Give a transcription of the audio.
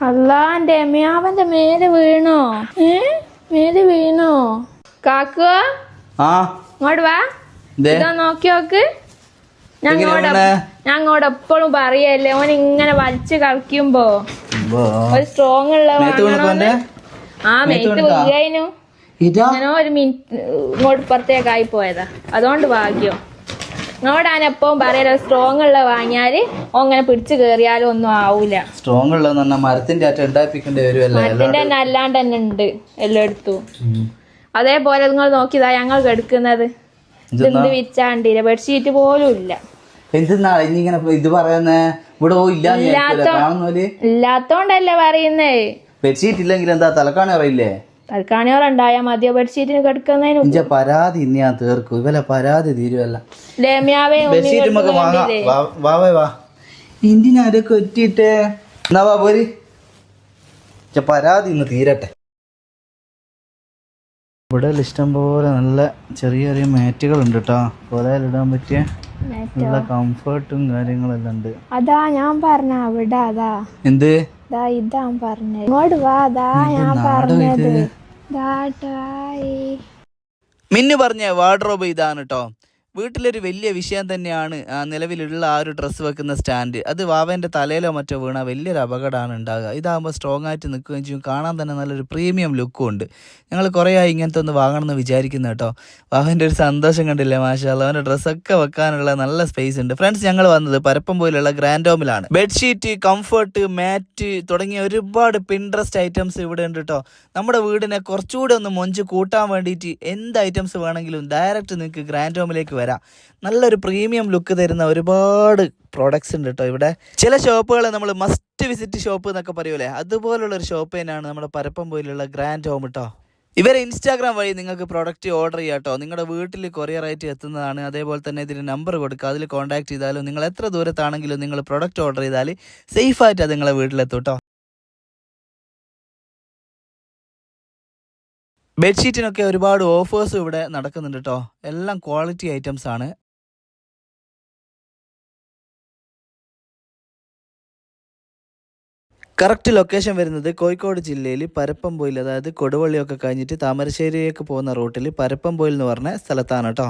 അല്ലാന്റെ അവന്റെ മേലെ വീണോ? മേലെ വീണോ? കാക്കുവോ ഇങ്ങോട്ട് വാ, ഇതാ നോക്കി നോക്ക്. ഞങ്ങോട് എപ്പോഴും പറയല്ലേ ഓൻ ഇങ്ങനെ വലിച്ചു കളിക്കുമ്പോ ഒരു സ്ട്രോങ് ഉള്ള മേത്ത് വീഴായിരുന്നു. ഇങ്ങനെ ഒരു മിനിറ്റ് ഇങ്ങോട്ട് പുറത്തേക്കായി പോയതാ, അതുകൊണ്ട് ഭാഗ്യം. ഇങ്ങോട്ടാണ് എപ്പോഴും പറയല സ്ട്രോങ് ഉള്ള വാങ്ങിയാല് അങ്ങനെ പിടിച്ചു കേറിയാലും ഒന്നും ആവൂല. സ്ട്രോങ് ഉള്ള മരത്തിന്റെ തന്നെ അല്ലാണ്ട് തന്നെ ഉണ്ട് എല്ലായിടത്തും. അതേപോലെ നിങ്ങൾ നോക്കിയതാ ഞങ്ങൾ കെടുക്കുന്നത് എന്ത് വിരിച്ചാണ്ടില്ല, ബെഡ്ഷീറ്റ് പോലും ഇല്ല. ഇല്ലാത്തോണ്ടല്ലേ പറയുന്നേ. ബെഡ്ഷീറ്റ് ഇല്ലെങ്കിൽ എന്താ തലക്കാണി അറിയില്ലേ? തൽക്കാണിയോറുണ്ടായാ മതിയോ ബെഡ്ഷീറ്റിന് കിടക്കുന്നതിന്? പരാതി ഞാൻ തീർക്കും, ഇവലെ പരാതി തീരുവല്ല. എന്തിനാരൊക്കെ ഒറ്റിട്ടെ എന്നാ വാ പോരി, പരാതി ഇന്ന് തീരട്ടെ. ഇവിടെ ഇഷ്ടം പോലെ നല്ല ചെറിയ ചെറിയ മാറ്റുകൾ ഉണ്ട് കേട്ടോ, കൊലയിലിടാൻ പറ്റിയ നല്ല കംഫർട്ടും കാര്യങ്ങളെല്ലാം ഉണ്ട്. അതാ ഞാൻ പറഞ്ഞ അവിടെ, അതാ എന്ത് ഇതാ പറഞ്ഞത്. ഇങ്ങോട്ട് വാ, അതാ ഞാൻ പറഞ്ഞത്. മിന്നു പറഞ്ഞ വാർഡ്രോബ് ഇതാണ് കേട്ടോ. വീട്ടിലൊരു വലിയ വിഷയം തന്നെയാണ് നിലവിലുള്ള ആ ഒരു ഡ്രസ്സ് വെക്കുന്ന സ്റ്റാൻഡ്. അത് വാവേൻ്റെ തലയിലോ മറ്റോ വീണാൽ വലിയൊരു അപകടമാണ് ഉണ്ടാകുക. ഇതാകുമ്പോൾ സ്ട്രോങ് ആയിട്ട് നിൽക്കുകയും ചെയ്യും, കാണാൻ തന്നെ നല്ലൊരു പ്രീമിയം ലുക്കും ഉണ്ട്. ഞങ്ങൾ കുറേ ആയി ഇങ്ങനത്തെ ഒന്ന് വാങ്ങണമെന്ന് വിചാരിക്കുന്നു കേട്ടോ. വാവേൻ്റെ ഒരു സന്തോഷം കണ്ടില്ലേ, മാഷാഅല്ലാഹ്. അവൻ്റെ ഡ്രസ്സൊക്കെ വെക്കാനുള്ള നല്ല സ്പേസ് ഉണ്ട്. ഫ്രണ്ട്സ്, ഞങ്ങൾ വന്നത് പരപ്പംപോയിലുള്ള ഗ്രാൻഡ് ഹോമിലാണ്. ബെഡ്ഷീറ്റ്, കംഫർട്ട്, മാറ്റ് തുടങ്ങിയ ഒരുപാട് പിൻട്രസ്റ്റ് ഐറ്റംസ് ഇവിടെ ഉണ്ട് കേട്ടോ. നമ്മുടെ വീടിനെ കുറച്ചുകൂടെ ഒന്ന് മൊഞ്ച് കൂട്ടാൻ വേണ്ടിയിട്ട് എന്ത് ഐറ്റംസ് വേണമെങ്കിലും ഡയറക്റ്റ് നിങ്ങൾക്ക് ഗ്രാൻഡ് ഹോമിലേക്ക് വരാം. നല്ലൊരു പ്രീമിയം ലുക്ക് തരുന്ന ഒരുപാട് പ്രോഡക്ട്സ് ഉണ്ട് കേട്ടോ ഇവിടെ. ചില ഷോപ്പുകളെ നമ്മൾ മസ്റ്റ് വിസിറ്റ് ഷോപ്പ് എന്നൊക്കെ പറയൂലേ, അതുപോലുള്ളൊരു ഷോപ്പ് തന്നെയാണ് നമ്മുടെ പരപ്പംപോയിലുള്ള ഗ്രാൻഡ് ഹോം കേട്ടോ. ഇവരെ ഇൻസ്റ്റാഗ്രാം വഴി നിങ്ങൾക്ക് പ്രോഡക്റ്റ് ഓർഡർ ചെയ്യാം കേട്ടോ. നിങ്ങളുടെ വീട്ടിൽ കൊറിയറായിട്ട് എത്തുന്നതാണ്. അതേപോലെ തന്നെ ഇതിന് നമ്പർ കൊടുക്കുക, അതിൽ കോൺടാക്ട് ചെയ്താലും നിങ്ങൾ എത്ര ദൂരത്താണെങ്കിലും നിങ്ങൾ പ്രോഡക്റ്റ് ഓർഡർ ചെയ്താൽ സേഫായിട്ട് അത് നിങ്ങളെ വീട്ടിലെത്തും കേട്ടോ. ബെഡ്ഷീറ്റിനൊക്കെ ഒരുപാട് ഓഫേഴ്സ് ഇവിടെ നടക്കുന്നുണ്ട് കേട്ടോ. എല്ലാം ക്വാളിറ്റി ഐറ്റംസ് ആണ്. കറക്റ്റ് ലൊക്കേഷൻ വരുന്നത് കോഴിക്കോട് ജില്ലയിൽ പരപ്പംപോയിൽ, അതായത് കൊടുവള്ളിയൊക്കെ കഴിഞ്ഞിട്ട് താമരശ്ശേരിയിലേക്ക് പോകുന്ന റൂട്ടിൽ പരപ്പംപോയിൽ എന്ന് പറഞ്ഞ സ്ഥലത്താണ് കേട്ടോ.